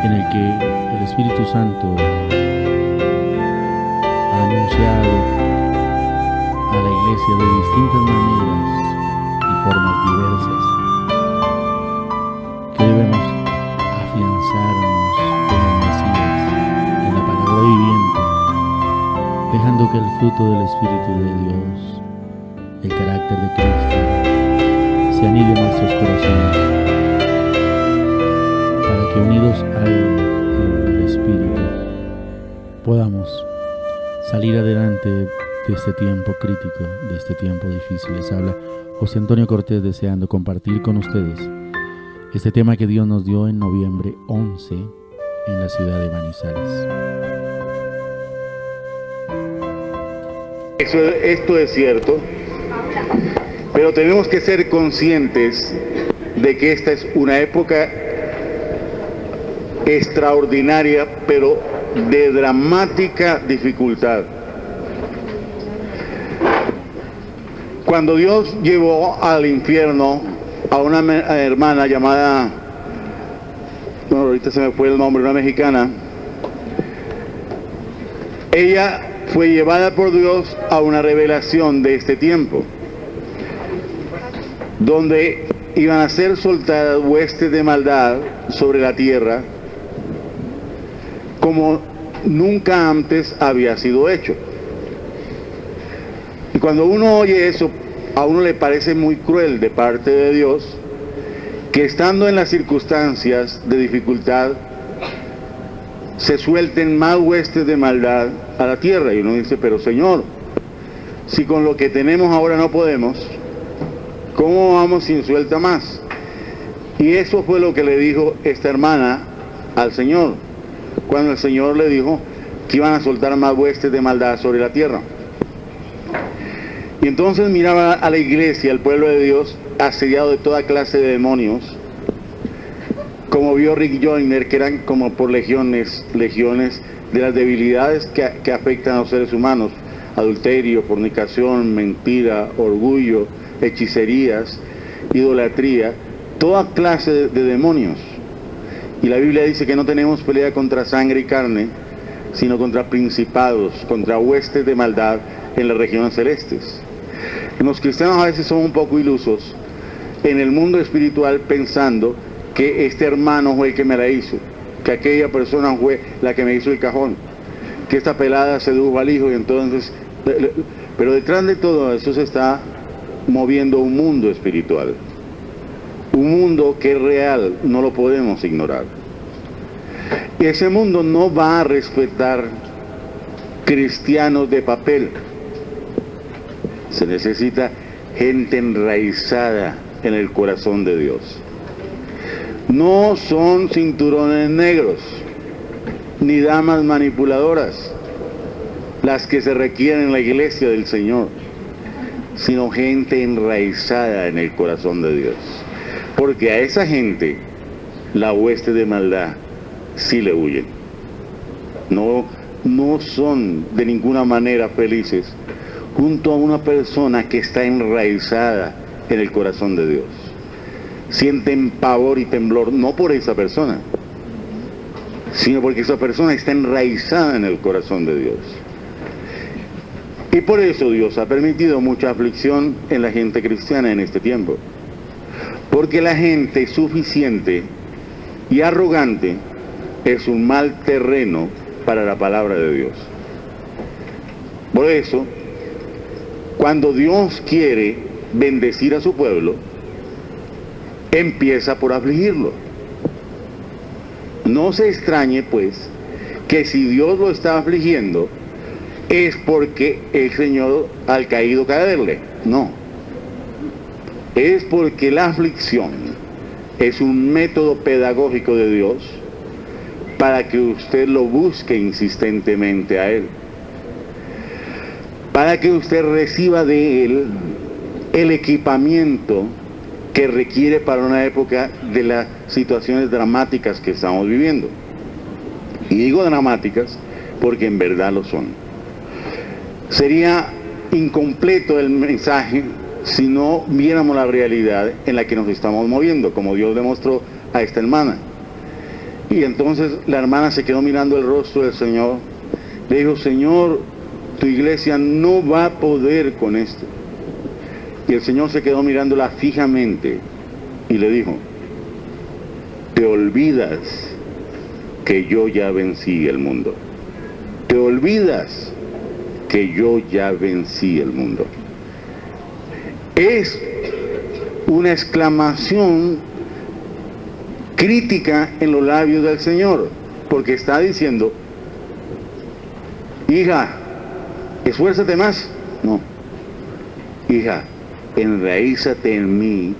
en el que el Espíritu Santo ha anunciado a la Iglesia de distintas maneras y formas diversas que debemos afianzarnos con el Mesías, en la palabra viviente, dejando que el fruto del Espíritu de Dios, el carácter de Cristo, se anide en nuestros corazones, para que unidos a Él en el Espíritu podamos salir adelante de este tiempo crítico, de este tiempo difícil. Les habla José Antonio Cortés, deseando compartir con ustedes este tema que Dios nos dio en noviembre 11 en la ciudad de Manizales. Esto es cierto, pero tenemos que ser conscientes de que esta es una época extraordinaria, pero de dramática dificultad. Cuando Dios llevó al infierno a una hermana llamada, bueno, ahorita se me fue el nombre, una mexicana, ella fue llevada por Dios a una revelación de este tiempo, donde iban a ser soltadas huestes de maldad sobre la tierra como nunca antes había sido hecho. Y cuando uno oye eso, a uno le parece muy cruel de parte de Dios que, estando en las circunstancias de dificultad, se suelten más huestes de maldad a la tierra. Y uno dice, pero Señor, si con lo que tenemos ahora no podemos, ¿cómo vamos si suelta más? Y eso fue lo que le dijo esta hermana al Señor, cuando el Señor le dijo que iban a soltar más huestes de maldad sobre la tierra. Y entonces miraba a la iglesia, al pueblo de Dios, asediado de toda clase de demonios, como vio Rick Joyner, que eran como por legiones de las debilidades que afectan a los seres humanos: adulterio, fornicación, mentira, orgullo, hechicerías, idolatría, toda clase de demonios. Y la Biblia dice que no tenemos pelea contra sangre y carne, sino contra principados, contra huestes de maldad en las regiones celestes. Los cristianos a veces son un poco ilusos en el mundo espiritual, pensando que este hermano fue el que me la hizo, que aquella persona fue la que me hizo el cajón, que esta pelada sedujo al hijo, y entonces... Pero detrás de todo eso se está moviendo un mundo espiritual, un mundo que es real, no lo podemos ignorar. Y ese mundo no va a respetar cristianos de papel. Se necesita gente enraizada en el corazón de Dios. No son cinturones negros, ni damas manipuladoras las que se requieren en la iglesia del Señor, sino gente enraizada en el corazón de Dios. Porque a esa gente la hueste de maldad sí le huyen. No son de ninguna manera felices junto a una persona que está enraizada en el corazón de Dios. Sienten pavor y temblor, no por esa persona, sino porque esa persona está enraizada en el corazón de Dios. Y por eso Dios ha permitido mucha aflicción en la gente cristiana en este tiempo. Porque la gente suficiente y arrogante es un mal terreno para la palabra de Dios. Por eso, cuando Dios quiere bendecir a su pueblo, empieza por afligirlo. No se extrañe, pues, que si Dios lo está afligiendo, es porque el Señor al caído caerle. No. Es porque la aflicción es un método pedagógico de Dios para que usted lo busque insistentemente a Él, para que usted reciba de Él el equipamiento que requiere para una época de las situaciones dramáticas que estamos viviendo. Y digo dramáticas porque en verdad lo son. Sería incompleto el mensaje si no viéramos la realidad en la que nos estamos moviendo, como Dios demostró a esta hermana. Y entonces la hermana se quedó mirando el rostro del Señor. Le dijo, Señor, tu iglesia no va a poder con esto. Y el Señor se quedó mirándola fijamente y le dijo, te olvidas que yo ya vencí el mundo. Te olvidas que yo ya vencí el mundo. Es una exclamación crítica en los labios del Señor, porque está diciendo, hija, esfuérzate más. No, hija, enraízate en mí,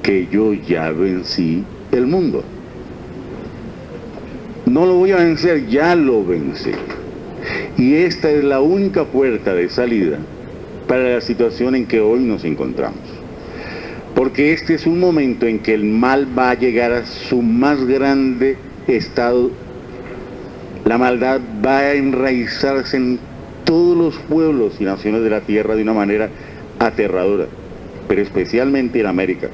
que yo ya vencí el mundo. No lo voy a vencer, ya lo vencí. Y esta es la única puerta de salida para la situación en que hoy nos encontramos. Porque este es un momento en que el mal va a llegar a su más grande estado. La maldad va a enraizarse en todos los pueblos y naciones de la tierra de una manera aterradora, pero especialmente en América.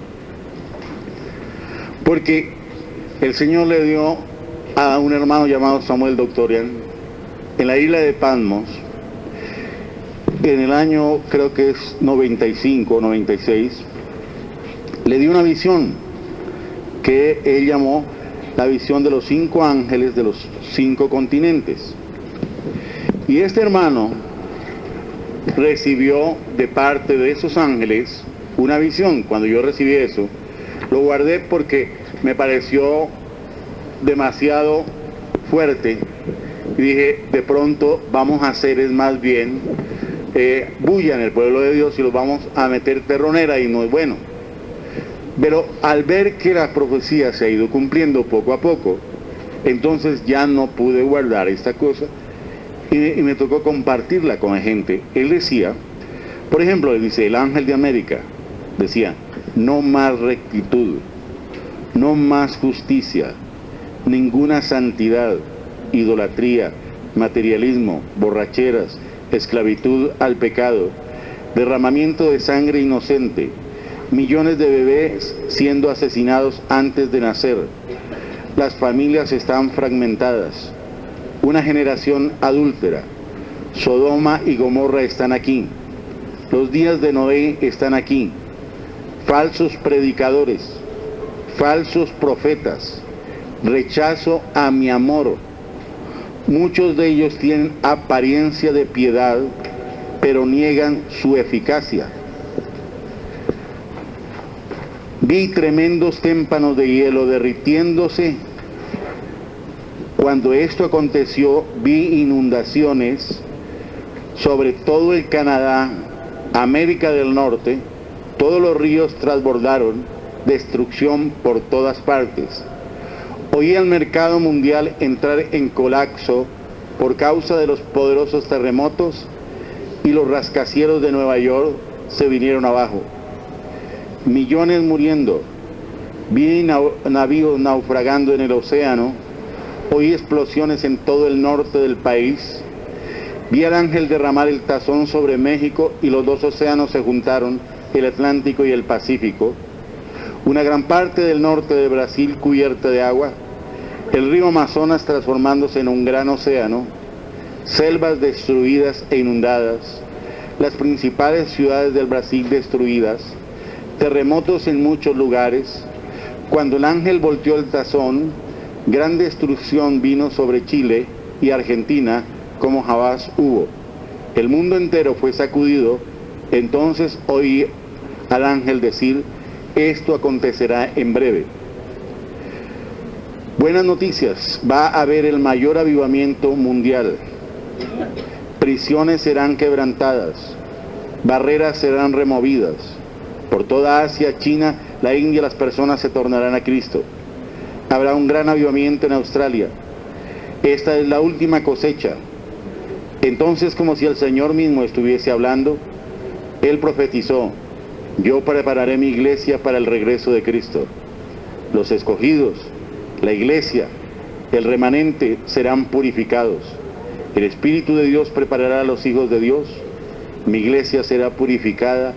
Porque el Señor le dio a un hermano llamado Samuel Doctorian en la isla de Patmos, en el año creo que es 95 o 96, le dio una visión que él llamó la visión de los 5 ángeles de los 5 continentes. Y este hermano recibió de parte de esos ángeles una visión. Cuando yo recibí eso, lo guardé porque me pareció demasiado fuerte y dije, de pronto vamos a hacer es más bien bulla en el pueblo de Dios y los vamos a meter terronera y no es bueno. Pero al ver que la profecía se ha ido cumpliendo poco a poco, entonces ya no pude guardar esta cosa y me tocó compartirla con la gente. Él decía, por ejemplo, él dice, el ángel de América decía, no más rectitud, no más justicia, ninguna santidad, idolatría, materialismo, borracheras, esclavitud al pecado, derramamiento de sangre inocente, millones de bebés siendo asesinados antes de nacer, las familias están fragmentadas, una generación adúltera, Sodoma y Gomorra están aquí, los días de Noé están aquí, falsos predicadores, falsos profetas, rechazo a mi amor. Muchos de ellos tienen apariencia de piedad, pero niegan su eficacia. Vi tremendos témpanos de hielo derritiéndose. Cuando esto aconteció, vi inundaciones sobre todo el Canadá, América del Norte, todos los ríos transbordaron, destrucción por todas partes. Oí al mercado mundial entrar en colapso por causa de los poderosos terremotos y los rascacielos de Nueva York se vinieron abajo. Millones muriendo. Vi navíos naufragando en el océano. Oí explosiones en todo el norte del país. Vi al ángel derramar el tazón sobre México y los dos océanos se juntaron, el Atlántico y el Pacífico. Una gran parte del norte de Brasil cubierta de agua, el río Amazonas transformándose en un gran océano, selvas destruidas e inundadas, las principales ciudades del Brasil destruidas, terremotos en muchos lugares. Cuando el ángel volteó el tazón, gran destrucción vino sobre Chile y Argentina como jamás hubo. El mundo entero fue sacudido. Entonces oí al ángel decir, esto acontecerá en breve. Buenas noticias, va a haber el mayor avivamiento mundial. Prisiones serán quebrantadas, barreras serán removidas. Por toda Asia, China, la India, las personas se tornarán a Cristo. Habrá un gran avivamiento en Australia. Esta es la última cosecha. Entonces, como si el Señor mismo estuviese hablando, Él profetizó, yo prepararé mi iglesia para el regreso de Cristo. Los escogidos, la iglesia, el remanente serán purificados. El Espíritu de Dios preparará a los hijos de Dios. Mi iglesia será purificada,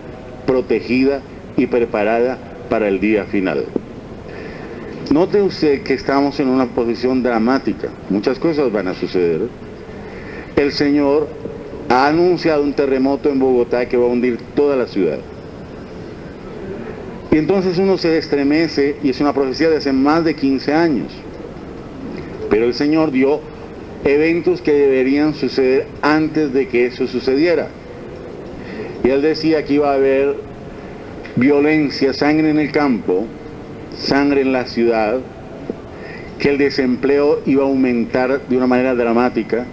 protegida y preparada para el día final. Note usted que estamos en una posición dramática. Muchas cosas van a suceder. El Señor ha anunciado un terremoto en Bogotá que va a hundir toda la ciudad. Y entonces uno se estremece, y es una profecía de hace más de 15 años. Pero el Señor dio eventos que deberían suceder antes de que eso sucediera. Y Él decía que iba a haber violencia, sangre en el campo, sangre en la ciudad, que el desempleo iba a aumentar de una manera dramática,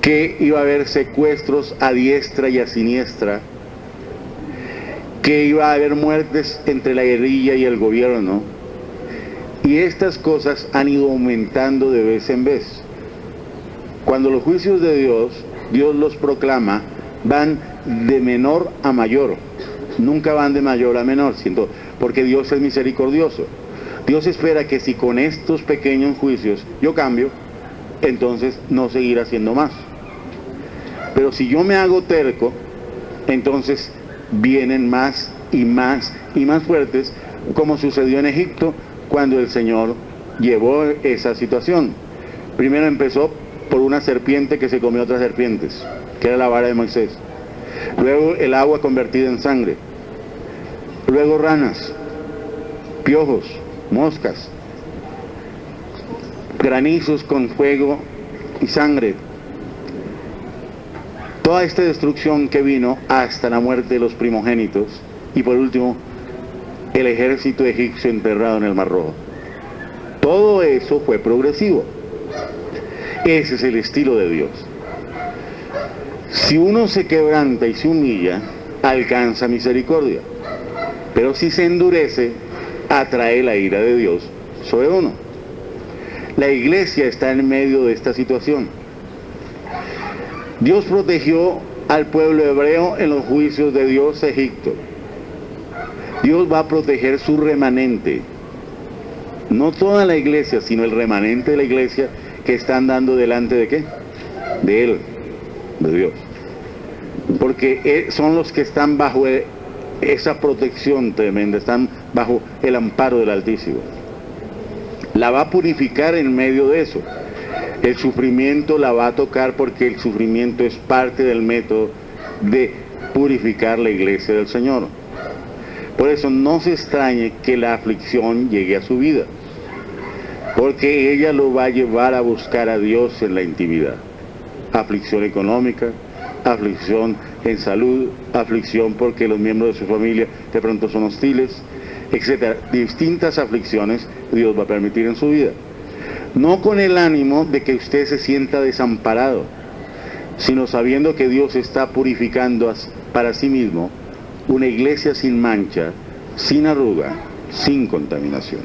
que iba a haber secuestros a diestra y a siniestra, que iba a haber muertes entre la guerrilla y el gobierno. Y estas cosas han ido aumentando de vez en vez. Cuando los juicios de Dios los proclama, van de menor a mayor. Nunca van de mayor a menor, porque Dios es misericordioso. Dios espera que si con estos pequeños juicios yo cambio, entonces no seguirá haciendo más. Pero si yo me hago terco, entonces vienen más y más y más fuertes, como sucedió en Egipto cuando el Señor llevó esa situación. Primero empezó por una serpiente que se comió otras serpientes, que era la vara de Moisés. Luego el agua convertida en sangre. Luego ranas, piojos, moscas, granizos con fuego y sangre. Toda esta destrucción que vino hasta la muerte de los primogénitos. Y por último, el ejército egipcio enterrado en el Mar Rojo. Todo eso fue progresivo. Ese es el estilo de Dios. Si uno se quebranta y se humilla, alcanza misericordia. Pero si se endurece, atrae la ira de Dios sobre uno. La iglesia está en medio de esta situación. Dios protegió al pueblo hebreo en los juicios de Dios a Egipto. Dios va a proteger su remanente. No toda la iglesia, sino el remanente de la iglesia que está andando delante de ¿qué? De Él, de Dios. Porque son los que están bajo esa protección tremenda, están bajo el amparo del Altísimo. La va a purificar en medio de eso. El sufrimiento la va a tocar porque el sufrimiento es parte del método de purificar la iglesia del Señor. Por eso no se extrañe que la aflicción llegue a su vida, porque ella lo va a llevar a buscar a Dios en la intimidad. Aflicción económica, aflicción en salud, aflicción porque los miembros de su familia de pronto son hostiles, etc. Distintas aflicciones Dios va a permitir en su vida. No con el ánimo de que usted se sienta desamparado, sino sabiendo que Dios está purificando para sí mismo una iglesia sin mancha, sin arruga, sin contaminación.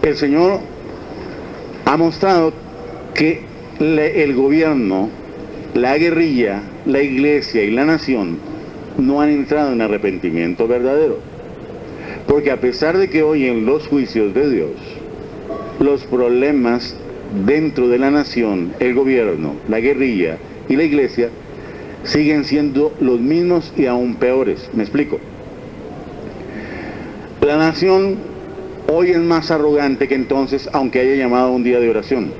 El Señor ha mostrado que el gobierno, la guerrilla, la iglesia y la nación no han entrado en arrepentimiento verdadero. Porque a pesar de que oyen los juicios de Dios, los problemas dentro de la nación, el gobierno, la guerrilla y la iglesia siguen siendo los mismos y aún peores. Me explico. La nación hoy es más arrogante que entonces, aunque haya llamado un día de oración,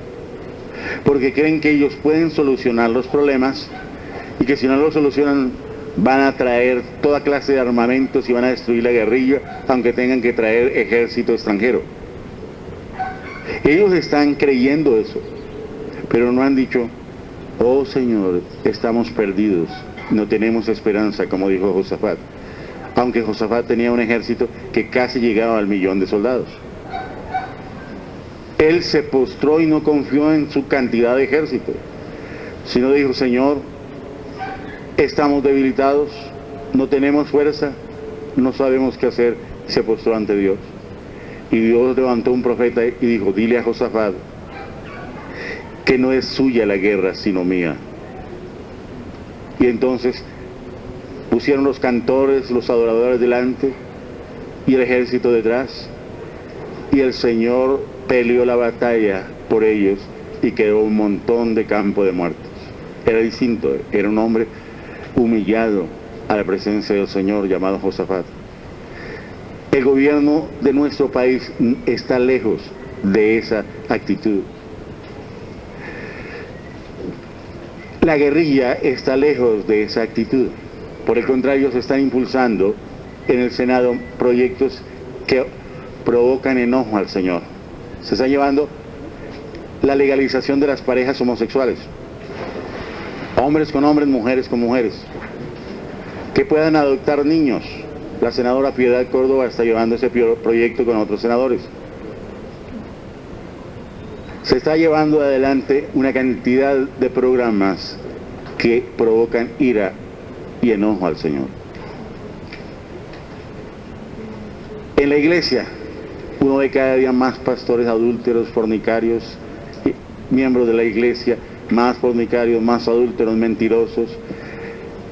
porque creen que ellos pueden solucionar los problemas y que si no lo solucionan van a traer toda clase de armamentos y van a destruir la guerrilla, aunque tengan que traer ejército extranjero. Ellos están creyendo eso, pero no han dicho: oh Señor, estamos perdidos, no tenemos esperanza, como dijo Josafat. Aunque Josafat tenía un ejército que casi llegaba al 1.000.000 de soldados. Él se postró y no confió en su cantidad de ejército, sino dijo: Señor, estamos debilitados, no tenemos fuerza, no sabemos qué hacer. Se postró ante Dios. Y Dios levantó un profeta y dijo: dile a Josafat que no es suya la guerra, sino mía. Y entonces pusieron los cantores, los adoradores delante y el ejército detrás, y el Señor peleó la batalla por ellos y quedó un montón de campo de muertos. Era distinto, era un hombre humillado a la presencia del Señor llamado Josafat. El gobierno de nuestro país está lejos de esa actitud. La guerrilla está lejos de esa actitud. Por el contrario, se están impulsando en el Senado proyectos que provocan enojo al Señor. Se está llevando la legalización de las parejas homosexuales, hombres con hombres, mujeres con mujeres, que puedan adoptar niños. La senadora Piedad Córdoba está llevando ese proyecto con otros senadores. Se está llevando adelante una cantidad de programas que provocan ira y enojo al Señor. En la iglesia, uno ve cada día más pastores adúlteros, fornicarios, miembros de la iglesia, más fornicarios, más adúlteros, mentirosos,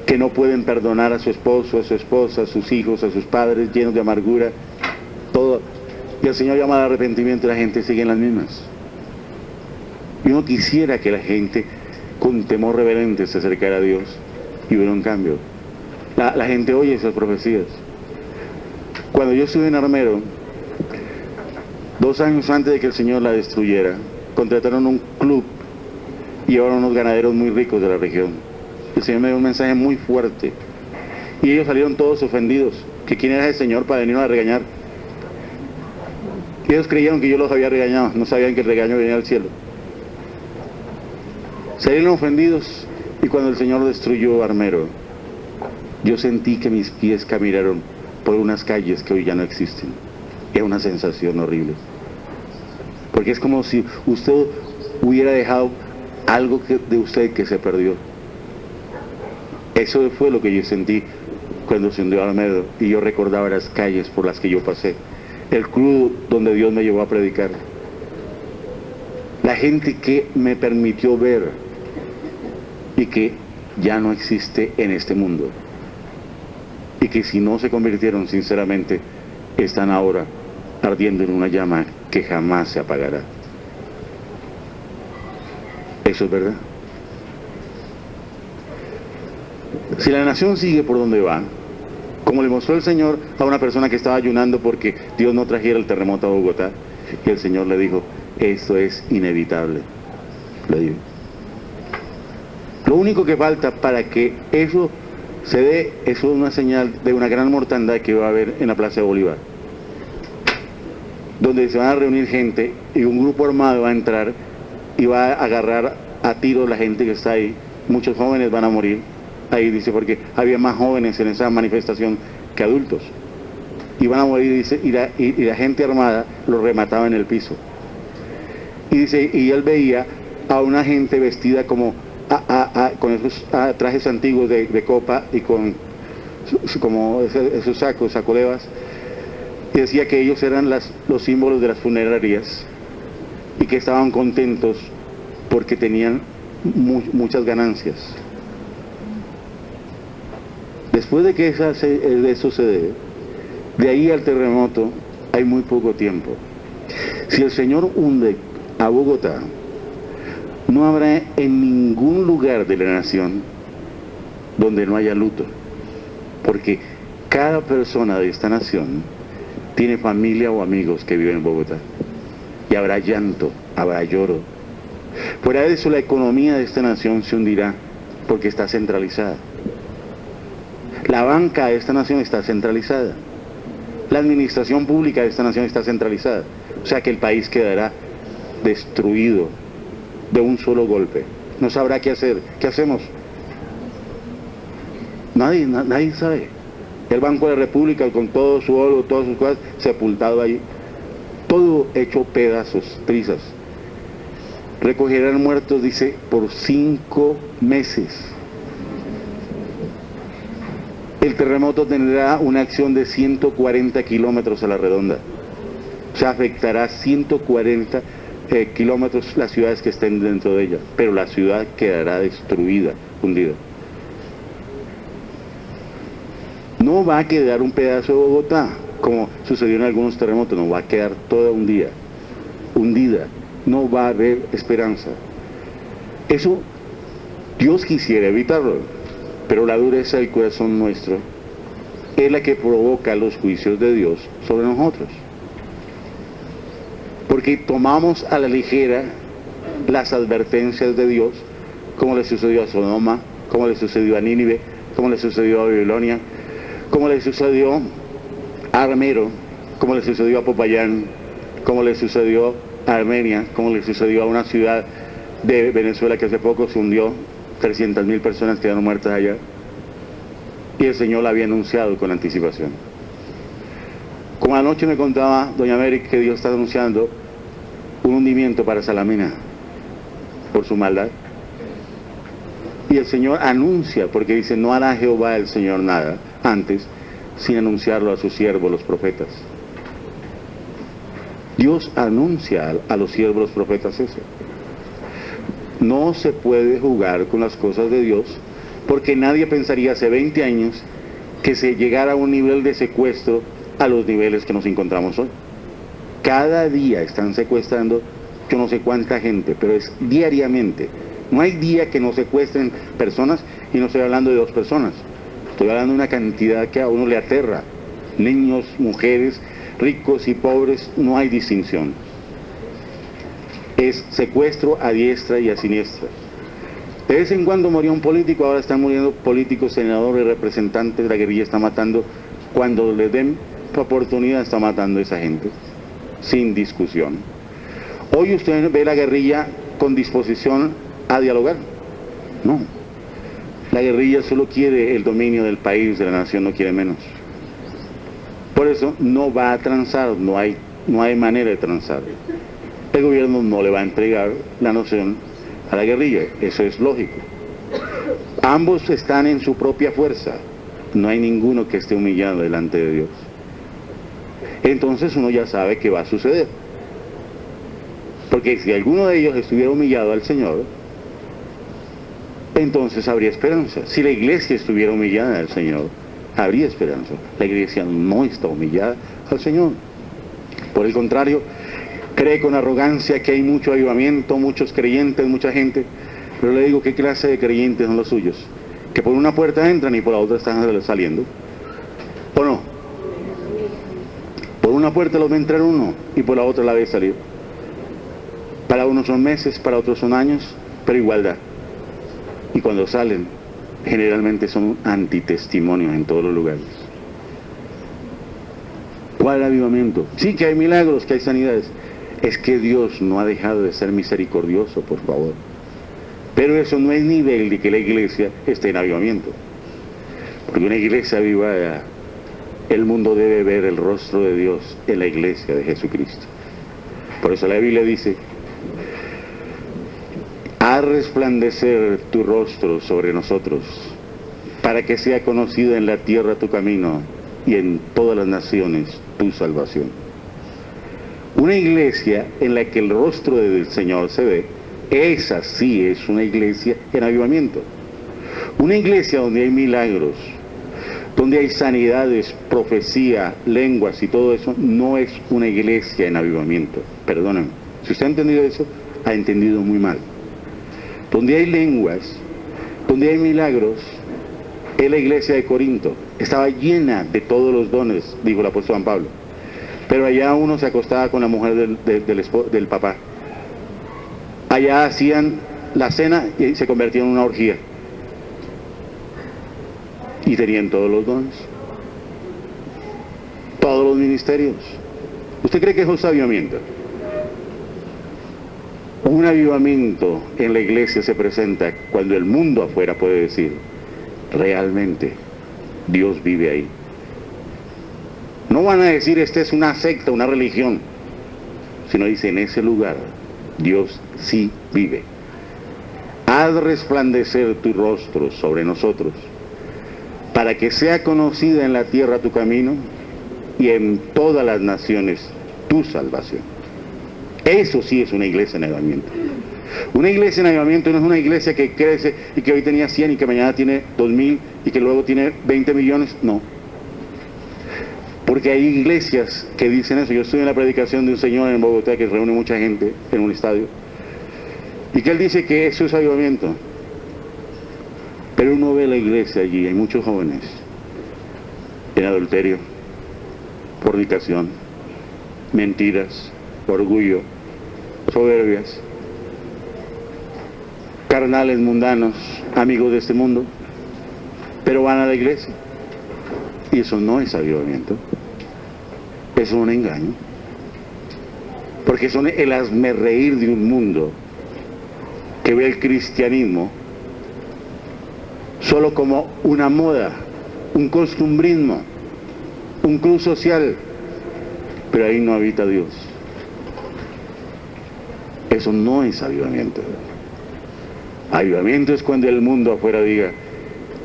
que no pueden perdonar a su esposo, a su esposa, a sus hijos, a sus padres, llenos de amargura, todo. Y el Señor llama al arrepentimiento y la gente sigue en las mismas. Y uno quisiera que la gente con temor reverente se acercara a Dios y hubiera un cambio. La gente oye esas profecías. Cuando yo estuve en Armero, 2 años antes de que el Señor la destruyera, contrataron un club y llevaron unos ganaderos muy ricos de la región. El Señor me dio un mensaje muy fuerte y ellos salieron todos ofendidos, que quién era el Señor para venirnos a regañar. Ellos creyeron que yo los había regañado, no sabían que el regaño venía del cielo. Salieron ofendidos y cuando el Señor destruyó Armero, yo sentí que mis pies caminaron por unas calles que hoy ya no existen. Es una sensación horrible. Porque es como si usted hubiera dejado algo de usted que se perdió. Eso fue lo que yo sentí cuando se hundió Armero y yo recordaba las calles por las que yo pasé. El club donde Dios me llevó a predicar. La gente que me permitió ver y que ya no existe en este mundo. Y que si no se convirtieron sinceramente, están ahora ardiendo en una llama que jamás se apagará. Eso es verdad. Si la nación sigue por donde va, como le mostró el Señor a una persona que estaba ayunando porque Dios no trajera el terremoto a Bogotá, y el Señor le dijo, esto es inevitable, le dijo. Lo único que falta para que eso se dé, eso es una señal de una gran mortandad que va a haber en la Plaza de Bolívar, donde se van a reunir gente y un grupo armado va a entrar y va a agarrar a tiros la gente que está ahí. Muchos jóvenes van a morir ahí, dice, porque había más jóvenes en esa manifestación que adultos. Y van a morir, dice, y la gente armada los remataba en el piso. Y dice, y él veía a una gente vestida como con esos trajes antiguos de copa y con como esos sacolevas, y decía que ellos eran los símbolos de las funerarias y que estaban contentos porque tenían muchas ganancias. Después de que eso se dé, de ahí al terremoto hay muy poco tiempo. Si el Señor hunde a Bogotá, no habrá en ningún lugar de la nación donde no haya luto, porque cada persona de esta nación tiene familia o amigos que viven en Bogotá, y habrá llanto, habrá lloro. Fuera de eso, la economía de esta nación se hundirá porque está centralizada. La banca de esta nación está centralizada. La administración pública de esta nación está centralizada. O sea que el país quedará destruido de un solo golpe. No sabrá qué hacer. ¿Qué hacemos? Nadie sabe. El Banco de la República con todo su oro, todas sus cosas, sepultado ahí. Todo hecho pedazos, trizas. Recogerán muertos, dice, por 5 meses. El terremoto tendrá una acción de 140 kilómetros a la redonda. O sea, afectará 140 kilómetros las ciudades que estén dentro de ella. Pero la ciudad quedará destruida, hundida. No va a quedar un pedazo de Bogotá, como sucedió en algunos terremotos. No va a quedar toda hundida. No va a haber esperanza. Eso Dios quisiera evitarlo, pero la dureza del corazón nuestro es la que provoca los juicios de Dios sobre nosotros. Porque tomamos a la ligera las advertencias de Dios, como le sucedió a Sodoma, como le sucedió a Nínive, como le sucedió a Babilonia, como le sucedió a Armero, como le sucedió a Popayán, como le sucedió a Armenia, como le sucedió a una ciudad de Venezuela que hace poco se hundió, 300.000 personas quedaron muertas allá, y el Señor la había anunciado con anticipación. Como anoche me contaba doña Mary que Dios está anunciando un hundimiento para Salamina por su maldad, y el Señor anuncia, porque dice, no hará Jehová el Señor nada antes sin anunciarlo a sus siervos los profetas. Dios anuncia a los siervos los profetas eso. No se puede jugar con las cosas de Dios, porque nadie pensaría hace 20 años que se llegara a un nivel de secuestro a los niveles que nos encontramos hoy. Cada día están secuestrando yo no sé cuánta gente, pero es diariamente. No hay día que no secuestren personas, y no estoy hablando de 2 personas. Estoy hablando de una cantidad que a uno le aterra. Niños, mujeres, ricos y pobres, no hay distinción. Es secuestro a diestra y a siniestra. De vez en cuando moría un político, ahora están muriendo políticos, senadores, representantes. La guerrilla está matando. Cuando les den oportunidad, está matando a esa gente, sin discusión. Hoy usted ve la guerrilla con disposición a dialogar. No. La guerrilla solo quiere el dominio del país, de la nación, no quiere menos. Por eso no va a transar, no hay manera de transar. El gobierno no le va a entregar la nación a la guerrilla, eso es lógico. Ambos están en su propia fuerza, no hay ninguno que esté humillado delante de Dios. Entonces uno ya sabe qué va a suceder. Porque si alguno de ellos estuviera humillado al Señor, entonces habría esperanza. Si la iglesia estuviera humillada al Señor, habría esperanza. La iglesia no está humillada al Señor. Por el contrario, cree con arrogancia que hay mucho avivamiento, muchos creyentes, mucha gente. Pero le digo, ¿qué clase de creyentes son los suyos? Que por una puerta entran y por la otra están saliendo. ¿O no? Por una puerta los ve entrar uno y por la otra la ve salir. Para unos son meses, para otros son años, pero igualdad. Y cuando salen, generalmente son antitestimonios en todos los lugares. ¿Cuál avivamiento? Sí que hay milagros, que hay sanidades. Es que Dios no ha dejado de ser misericordioso, por favor. Pero eso no es nivel de que la iglesia esté en avivamiento. Porque una iglesia avivada, el mundo debe ver el rostro de Dios en la iglesia de Jesucristo. Por eso la Biblia dice, haz resplandecer tu rostro sobre nosotros, para que sea conocido en la tierra tu camino y en todas las naciones tu salvación. Una iglesia en la que el rostro del Señor se ve, esa sí es una iglesia en avivamiento. Una iglesia donde hay milagros, donde hay sanidades, profecía, lenguas y todo eso, no es una iglesia en avivamiento. Perdónenme, si usted ha entendido eso, ha entendido muy mal. Donde hay lenguas, donde hay milagros, es la iglesia de Corinto. Estaba llena de todos los dones, dijo el apóstol San Pablo. Pero allá uno se acostaba con la mujer del papá. Allá hacían la cena y se convertían en una orgía. Y tenían todos los dones. Todos los ministerios. ¿Usted cree que eso es avivamiento? Un avivamiento en la iglesia se presenta cuando el mundo afuera puede decir, realmente Dios vive ahí. No van a decir, esta es una secta, una religión, sino dice, en ese lugar Dios sí vive. Haz resplandecer tu rostro sobre nosotros, para que sea conocida en la tierra tu camino y en todas las naciones tu salvación. Eso sí es una iglesia en avivamiento. Una iglesia en avivamiento no es una iglesia que crece y que hoy tenía 100 y que mañana tiene 2.000 y que luego tiene 20 millones. No. Porque hay iglesias que dicen eso. Yo estuve en la predicación de un señor en Bogotá que reúne mucha gente en un estadio. Y que él dice que eso es avivamiento. Pero uno ve la iglesia allí, hay muchos jóvenes. en adulterio, fornicación, mentiras, orgullo, soberbias, carnales, mundanos, amigos de este mundo, pero van a la iglesia. Y eso no es avivamiento, es un engaño, porque son el hazmerreír de un mundo que ve el cristianismo solo como una moda, un costumbrismo, un club social, pero ahí no habita Dios. Eso no es avivamiento. Avivamiento es cuando el mundo afuera diga: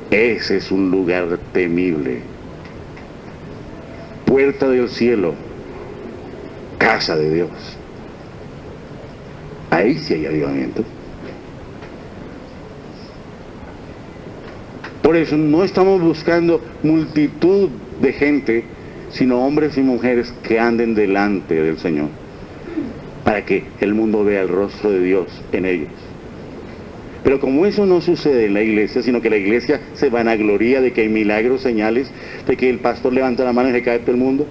ese es un lugar temible, puerta del cielo, casa de Dios. Ahí sí hay avivamiento. Por eso no estamos buscando multitud de gente, sino hombres y mujeres que anden delante del Señor, para que el mundo vea el rostro de Dios en ellos. Pero como eso no sucede en la iglesia, sino que la iglesia se vanagloria de que hay milagros, señales, de que el pastor levanta la mano y se cae todo el mundo,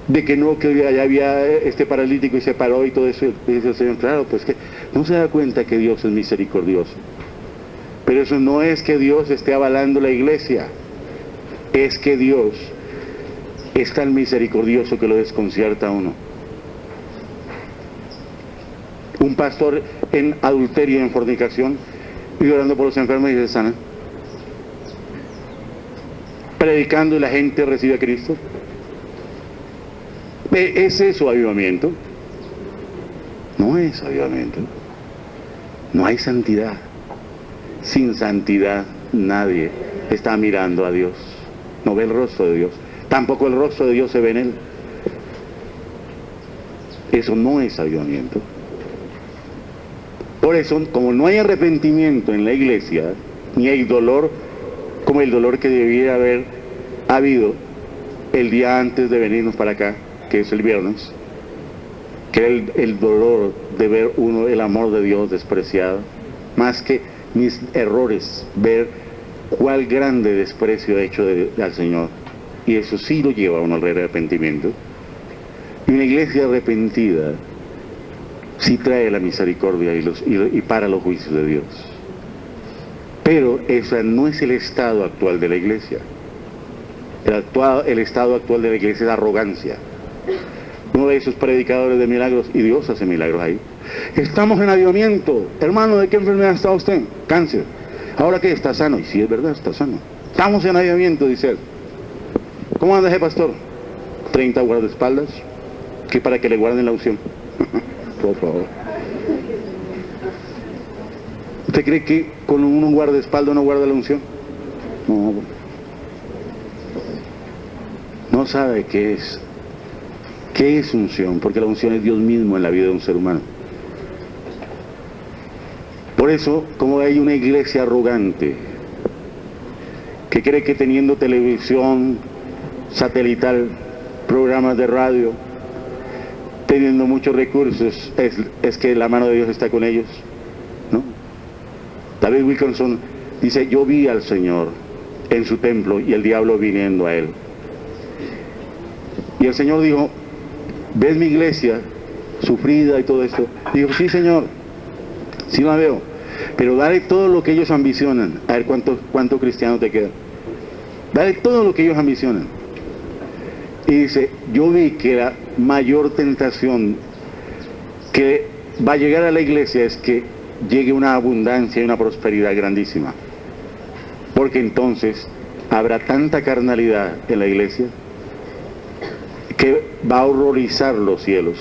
de que no, que allá había este paralítico y se paró y todo eso, y dice el Señor: claro, pues que no se da cuenta que Dios es misericordioso. Pero eso no es que Dios esté avalando la iglesia, es que Dios es tan misericordioso que lo desconcierta a uno. Un pastor en adulterio y en fornicación, y orando por los enfermos y se sana, predicando y la gente recibe a Cristo. ¿Es eso avivamiento? No es avivamiento. No hay santidad. Sin santidad nadie está mirando a Dios, no ve el rostro de Dios, tampoco el rostro de Dios se ve en él. Eso no es avivamiento. Por eso, como no hay arrepentimiento en la iglesia, ni hay dolor como el dolor que debiera haber habido el día antes de venirnos para acá, que es el viernes, que era el dolor de ver uno el amor de Dios despreciado, más que mis errores, ver cuál grande desprecio he hecho al Señor. Y eso sí lo lleva a uno al arrepentimiento. Y una iglesia arrepentida sí trae la misericordia y para los juicios de Dios. Pero ese no es el estado actual de la iglesia. El estado actual de la iglesia es arrogancia. Uno de esos predicadores de milagros, y Dios hace milagros ahí. Estamos en avivamiento. Hermano, ¿de qué enfermedad está usted? Cáncer. ¿Ahora qué? ¿Está sano? Y sí, es verdad, está sano. Estamos en avivamiento, dice él. ¿Cómo anda ese pastor? 30 guardaespaldas, que para que le guarden la unción. Por favor. ¿Usted cree que con un guardaespaldas no guarda la unción? No. No sabe qué es. ¿Qué es unción? Porque la unción es Dios mismo en la vida de un ser humano. Por eso, como hay una iglesia arrogante que cree que teniendo televisión satelital, programas de radio, teniendo muchos recursos, es que la mano de Dios está con ellos, ¿no? David Wilkerson dice: yo vi al Señor en su templo y el diablo viniendo a él. Y el Señor dijo: ¿ves mi iglesia sufrida y todo esto? Dijo: sí, Señor, sí la veo, pero dale todo lo que ellos ambicionan, a ver cuánto cristiano te queda. Dale todo lo que ellos ambicionan. Y dice: yo vi que la mayor tentación que va a llegar a la iglesia es que llegue una abundancia y una prosperidad grandísima, porque entonces habrá tanta carnalidad en la iglesia que va a horrorizar los cielos.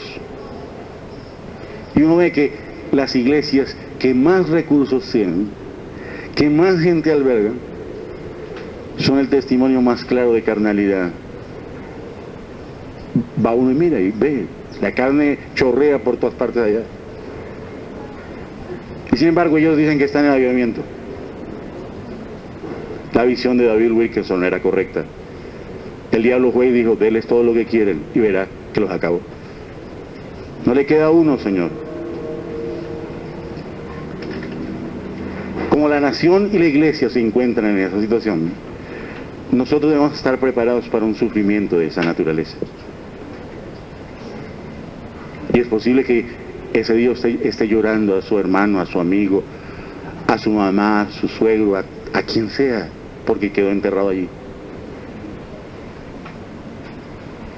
Y uno ve que las iglesias que más recursos tienen, que más gente albergan, son el testimonio más claro de carnalidad. Va uno y mira y ve, la carne chorrea por todas partes de allá. Y sin embargo ellos dicen que están en avivamiento. La visión de David Wilkerson era correcta. El diablo fue y dijo: déles todo lo que quieren y verá que los acabó. No le queda uno, Señor. Como la nación y la iglesia se encuentran en esa situación, nosotros debemos estar preparados para un sufrimiento de esa naturaleza. Y es posible que ese día esté llorando a su hermano, a su amigo, a su mamá, a su suegro, a quien sea, porque quedó enterrado allí.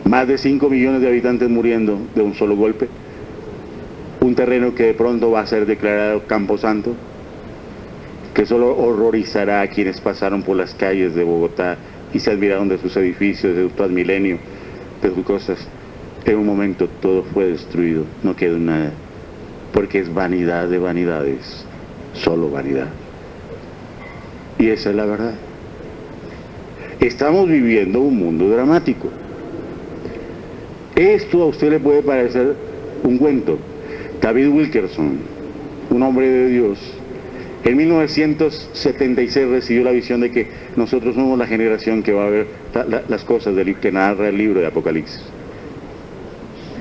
Más de 5 millones de habitantes muriendo de un solo golpe. Un terreno que de pronto va a ser declarado Camposanto, que solo horrorizará a quienes pasaron por las calles de Bogotá y se admiraron de sus edificios, de su Transmilenio, de sus cosas. En un momento todo fue destruido, no quedó nada, porque es vanidad de vanidades, solo vanidad. Y esa es la verdad. Estamos viviendo un mundo dramático. Esto a usted le puede parecer un cuento. David Wilkerson, un hombre de Dios, en 1976 recibió la visión de que nosotros somos la generación que va a ver las cosas que narra el libro de Apocalipsis.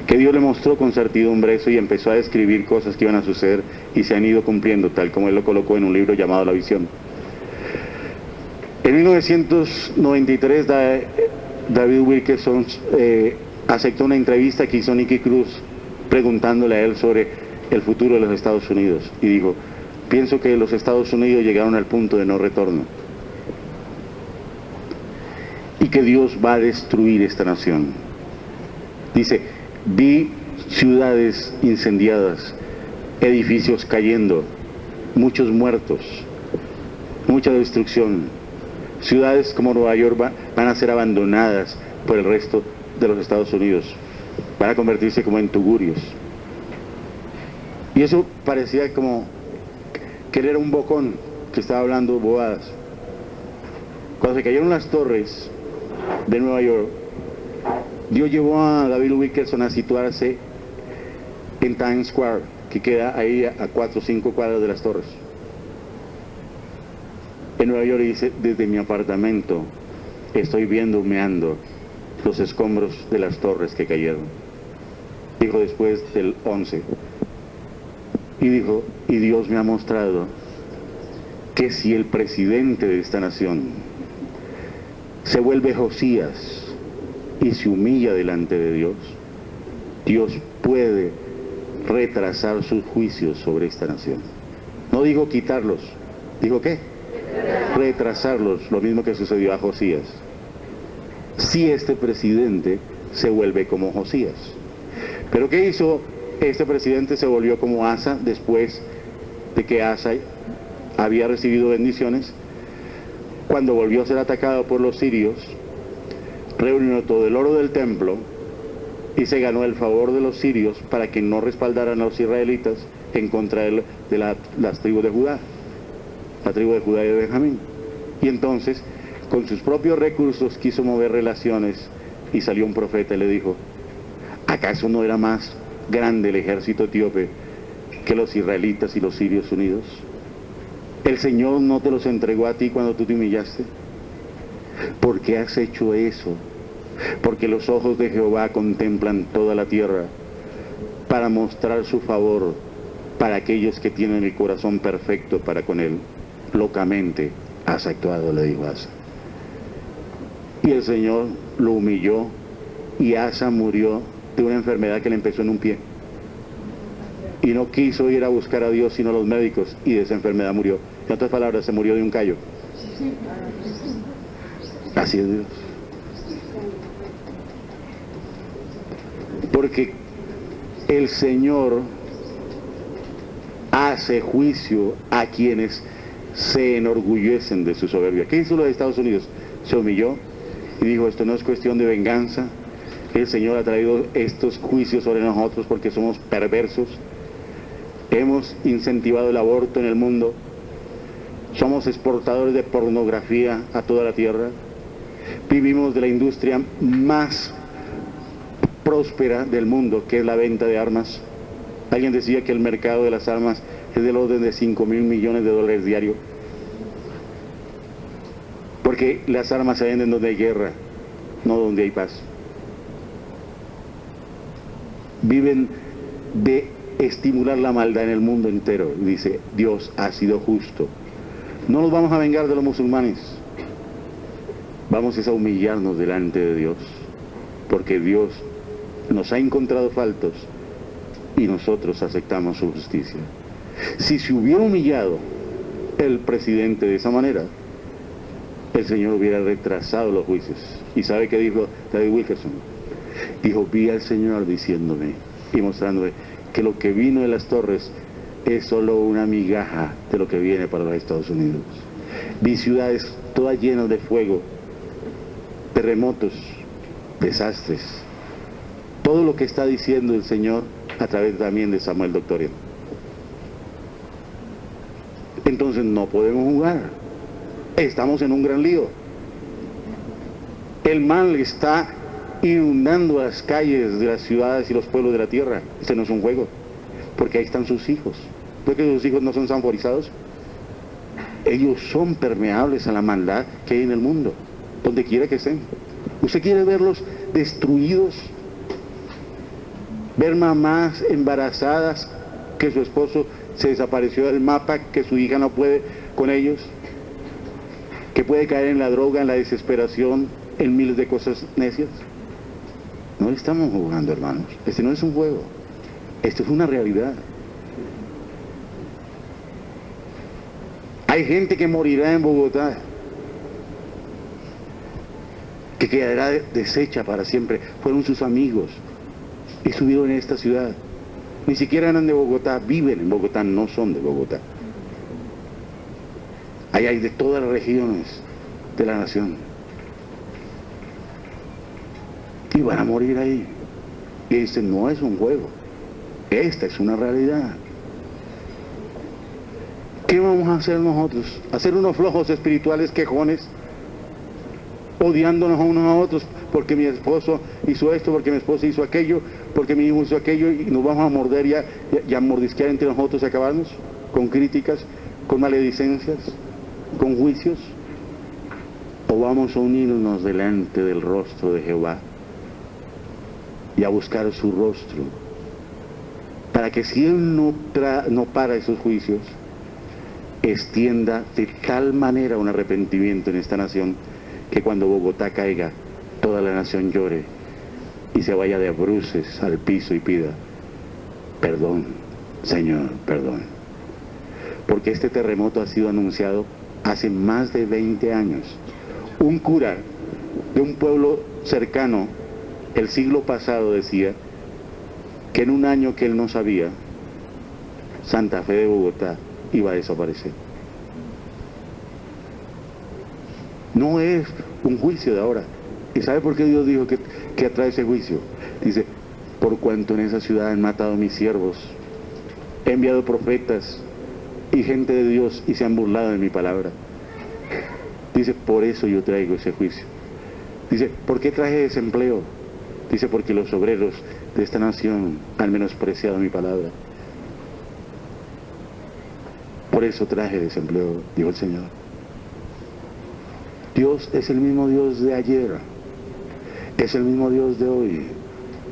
Que Dios le mostró con certidumbre eso y empezó a describir cosas que iban a suceder y se han ido cumpliendo, tal como él lo colocó en un libro llamado La Visión. En 1993 David Wilkerson aceptó una entrevista que hizo Nicky Cruz preguntándole a él sobre el futuro de los Estados Unidos y dijo: pienso que los Estados Unidos llegaron al punto de no retorno y que Dios va a destruir esta nación. Dice: vi ciudades incendiadas, edificios cayendo, muchos muertos, mucha destrucción. Ciudades como Nueva York van a ser abandonadas por el resto de los Estados Unidos, van a convertirse como en tugurios. Y eso parecía como que él era un bocón que estaba hablando bobadas. Cuando se cayeron las torres de Nueva York, Dios llevó a David Wilkerson a situarse en Times Square, que queda ahí a 4 o 5 cuadras de las torres. En Nueva York dice: desde mi apartamento estoy viendo humeando los escombros de las torres que cayeron. Dijo después del 11. Y dijo: y Dios me ha mostrado que si el presidente de esta nación se vuelve Josías y se humilla delante de Dios, Dios puede retrasar sus juicios sobre esta nación. No dijo quitarlos, dijo ¿qué? Retrasarlos, lo mismo que sucedió a Josías. Si este presidente se vuelve como Josías. Pero ¿qué hizo este presidente? Se volvió como Asa después de que Asa había recibido bendiciones. Cuando volvió a ser atacado por los sirios, reunió todo el oro del templo y se ganó el favor de los sirios para que no respaldaran a los israelitas en contra de las tribus de Judá, la tribu de Judá y de Benjamín. Y entonces, con sus propios recursos, quiso mover relaciones y salió un profeta y le dijo: ¿acaso no era más grande el ejército etíope que los israelitas y los sirios unidos? ¿El Señor no te los entregó a ti cuando tú te humillaste? ¿Por qué has hecho eso? Porque los ojos de Jehová contemplan toda la tierra para mostrar su favor para aquellos que tienen el corazón perfecto para con él. Locamente has actuado, le dijo Asa. Y el Señor lo humilló y Asa murió de una enfermedad que le empezó en un pie. Y no quiso ir a buscar a Dios sino a los médicos, y de esa enfermedad murió. En otras palabras, se murió de un callo. Así es Dios. Porque el Señor hace juicio a quienes se enorgullecen de su soberbia. ¿Qué hizo los Estados Unidos? Se humilló y dijo: esto no es cuestión de venganza. El Señor ha traído estos juicios sobre nosotros porque somos perversos. Hemos incentivado el aborto en el mundo. Somos exportadores de pornografía a toda la tierra. Vivimos de la industria más próspera del mundo, que es la venta de armas. Alguien decía que el mercado de las armas es del orden de 5.000 millones de dólares diario. Porque las armas se venden donde hay guerra, no donde hay paz. Viven de estimular la maldad en el mundo entero. Dice: Dios ha sido justo. No nos vamos a vengar de los musulmanes. Vamos a humillarnos delante de Dios, porque Dios nos ha encontrado faltos y nosotros aceptamos su justicia. Si se hubiera humillado el presidente de esa manera, el Señor hubiera retrasado los juicios. ¿Y sabe qué dijo David Wilkerson? Dijo, vi al Señor diciéndome y mostrándome que lo que vino de las torres es solo una migaja de lo que viene para los Estados Unidos. Vi ciudades todas llenas de fuego, terremotos, desastres. Todo lo que está diciendo el Señor a través también de Samuel Doctorian. Entonces no podemos jugar. Estamos en un gran lío. El mal está inundando las calles de las ciudades y los pueblos de la tierra. Este no es un juego, porque ahí están sus hijos. ¿No es que sus hijos no son sanforizados? Ellos son permeables a la maldad que hay en el mundo, donde quiera que estén. ¿Usted quiere verlos destruidos? Ver mamás embarazadas, que su esposo se desapareció del mapa, que su hija no puede con ellos, que puede caer en la droga, en la desesperación, en miles de cosas necias. No estamos jugando, hermanos. Este no es un juego. Esto es una realidad. Hay gente que morirá en Bogotá, que quedará deshecha para siempre. Fueron sus amigos y estuvieron en esta ciudad. Ni siquiera eran de Bogotá, viven en Bogotá, no son de Bogotá. Ahí hay de todas las regiones de la nación. Y van a morir ahí. Y este no es un juego. Esta es una realidad. ¿Qué vamos a hacer nosotros? ¿Hacer unos flojos espirituales quejones? Odiándonos a unos a otros, porque mi esposo hizo esto, porque mi esposa hizo aquello, porque mi hijo hizo aquello, y nos vamos a morder y a mordisquear entre nosotros y acabarnos con críticas, con maledicencias, con juicios. ¿O vamos a unirnos delante del rostro de Jehová y a buscar su rostro, para que si Él no para esos juicios, extienda de tal manera un arrepentimiento en esta nación, que cuando Bogotá caiga, toda la nación llore y se vaya de bruces al piso y pida perdón, Señor, perdón? Porque este terremoto ha sido anunciado hace más de 20 años. Un cura de un pueblo cercano el siglo pasado decía que en un año que él no sabía, Santa Fe de Bogotá iba a desaparecer. No es un juicio de ahora. ¿Y sabe por qué Dios dijo que atrae ese juicio? Dice, por cuanto en esa ciudad han matado a mis siervos, he enviado profetas y gente de Dios y se han burlado de mi palabra. Dice, por eso yo traigo ese juicio. Dice, ¿por qué traje desempleo? Dice, porque los obreros de esta nación han menospreciado mi palabra. Por eso traje desempleo, dijo el Señor. Dios es el mismo Dios de ayer, es el mismo Dios de hoy,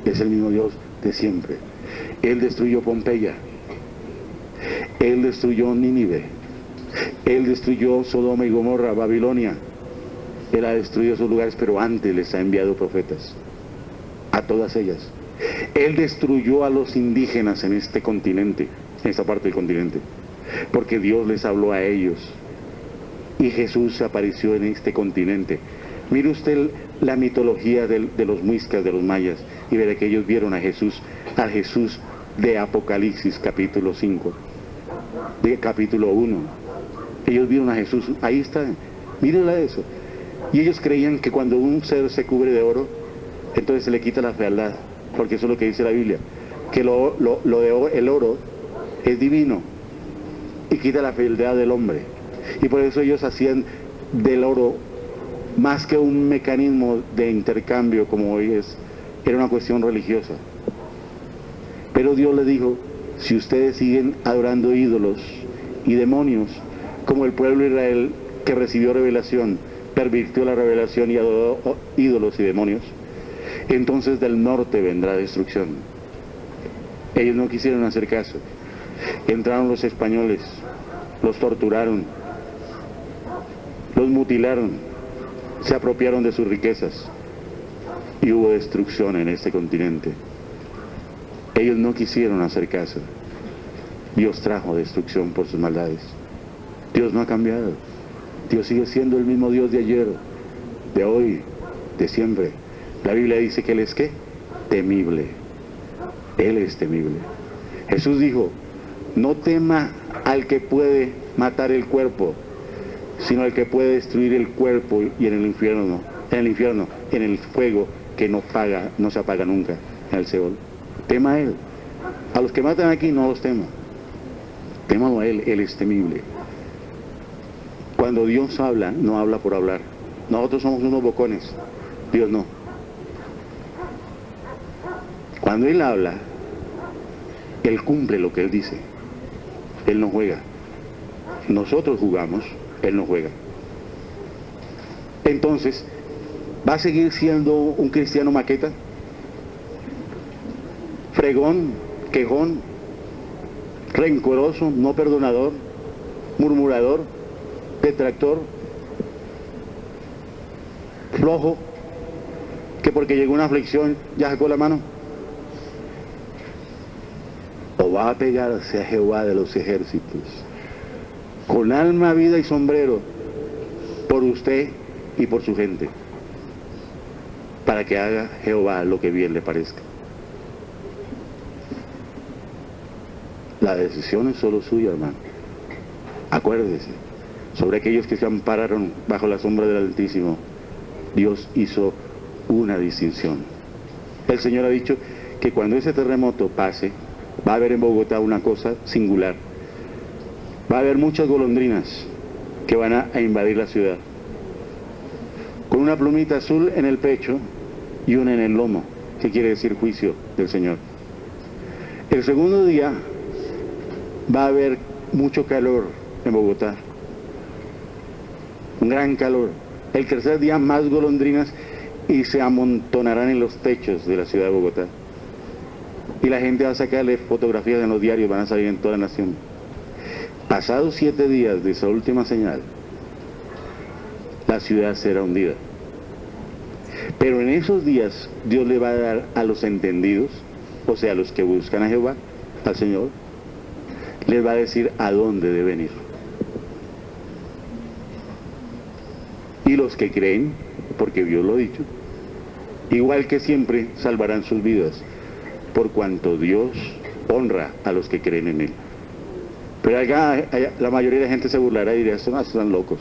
es el mismo Dios de siempre. Él destruyó Pompeya, Él destruyó Nínive, Él destruyó Sodoma y Gomorra, Babilonia. Él ha destruido esos lugares, pero antes les ha enviado profetas a todas ellas. Él destruyó a los indígenas en este continente, en esta parte del continente, porque Dios les habló a ellos. Y Jesús apareció en este continente. Mire usted la mitología de los muiscas, de los mayas, y verá que ellos vieron a Jesús de Apocalipsis capítulo 5, de capítulo 1. Ellos vieron a Jesús, ahí está, mírenla eso. Y ellos creían que cuando un ser se cubre de oro, entonces se le quita la fealdad, porque eso es lo que dice la Biblia, que el oro es divino y quita la fealdad del hombre. Y por eso ellos hacían del oro más que un mecanismo de intercambio como hoy es, era una cuestión religiosa. Pero Dios le dijo, si ustedes siguen adorando ídolos y demonios, como el pueblo de Israel que recibió revelación, pervirtió la revelación y adoró ídolos y demonios, entonces del norte vendrá destrucción. Ellos no quisieron hacer caso. Entraron los españoles, los torturaron, los mutilaron, se apropiaron de sus riquezas y hubo destrucción en este continente. Ellos no quisieron hacer caso. Dios trajo destrucción por sus maldades. Dios no ha cambiado. Dios sigue siendo el mismo Dios de ayer, de hoy, de siempre. La Biblia dice que Él es ¿qué? Temible. Él es temible. Jesús dijo, no tema al que puede matar el cuerpo, sino al que puede destruir el cuerpo y en el infierno, en el fuego que no se apaga nunca, en el Seol. Tema a Él. A los que matan aquí no los tema. Témalo a Él, Él es temible. Cuando Dios habla, no habla por hablar. Nosotros somos unos bocones, Dios no. Cuando Él habla, Él cumple lo que Él dice. Él no juega. Nosotros jugamos, Él no juega. Entonces, ¿va a seguir siendo un cristiano maqueta? Fregón, quejón, rencoroso, no perdonador, murmurador, detractor, flojo, que porque llegó una aflicción ya sacó la mano. O va a pegarse a Jehová de los ejércitos, con alma, vida y sombrero, por usted y por su gente, para que haga Jehová lo que bien le parezca. La decisión es solo suya, hermano. Acuérdese, sobre aquellos que se ampararon bajo la sombra del Altísimo, Dios hizo una distinción. El Señor ha dicho que cuando ese terremoto pase, va a haber en Bogotá una cosa singular. Va a haber muchas golondrinas que van a invadir la ciudad, con una plumita azul en el pecho y una en el lomo, que quiere decir juicio del Señor. El segundo día va a haber mucho calor en Bogotá, un gran calor. El tercer día más golondrinas y se amontonarán en los techos de la ciudad de Bogotá. Y la gente va a sacarle fotografías en los diarios, van a salir en toda la nación. Pasados 7 días de esa última señal, la ciudad será hundida. Pero en esos días Dios le va a dar a los entendidos, o sea, a los que buscan a Jehová, al Señor, les va a decir a dónde deben ir. Y los que creen, porque Dios lo ha dicho, igual que siempre salvarán sus vidas, por cuanto Dios honra a los que creen en Él. Pero allá la mayoría de la gente se burlará y dirá, están locos.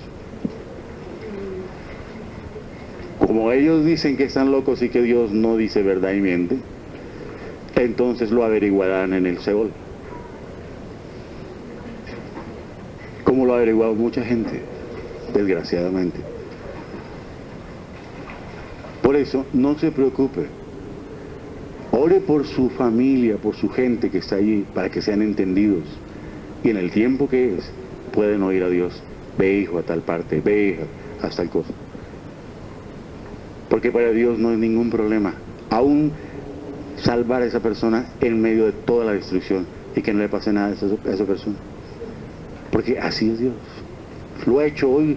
Como ellos dicen que están locos y que Dios no dice verdad y miente, entonces lo averiguarán en el Seol. Como lo ha averiguado mucha gente, desgraciadamente. Por eso, no se preocupe. Ore por su familia, por su gente que está allí, para que sean entendidos. Y en el tiempo que es, pueden oír a Dios. Ve, hijo, a tal parte, ve, hija, a tal cosa. Porque para Dios no hay ningún problema. Aún salvar a esa persona en medio de toda la destrucción y que no le pase nada a esa persona. Porque así es Dios. Lo ha hecho hoy,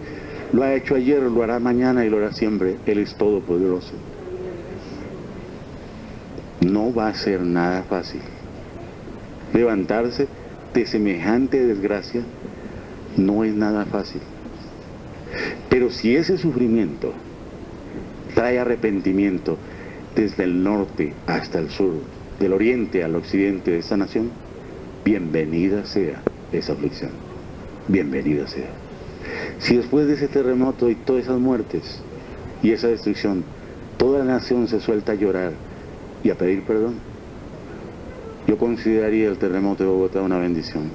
lo ha hecho ayer, lo hará mañana y lo hará siempre. Él es todopoderoso. No va a ser nada fácil. Levantarse de semejante desgracia no es nada fácil. Pero si ese sufrimiento trae arrepentimiento desde el norte hasta el sur, del oriente al occidente de esta nación, bienvenida sea esa aflicción. Bienvenida sea. Si después de ese terremoto y todas esas muertes y esa destrucción, toda la nación se suelta a llorar y a pedir perdón, yo consideraría el terremoto de Bogotá una bendición,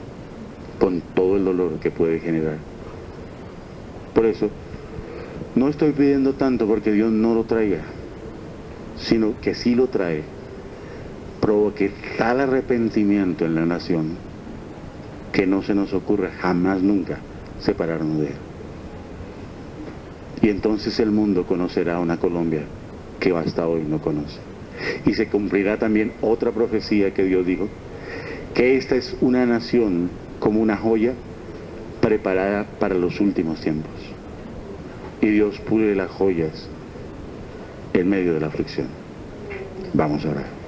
con todo el dolor que puede generar. Por eso, no estoy pidiendo tanto porque Dios no lo traiga, sino que sí lo trae, provoque tal arrepentimiento en la nación, que no se nos ocurra jamás nunca separarnos de Él. Y entonces el mundo conocerá una Colombia que hasta hoy no conoce. Y se cumplirá también otra profecía que Dios dijo, que esta es una nación como una joya preparada para los últimos tiempos. y Dios pule las joyas en medio de la aflicción. Vamos a orar.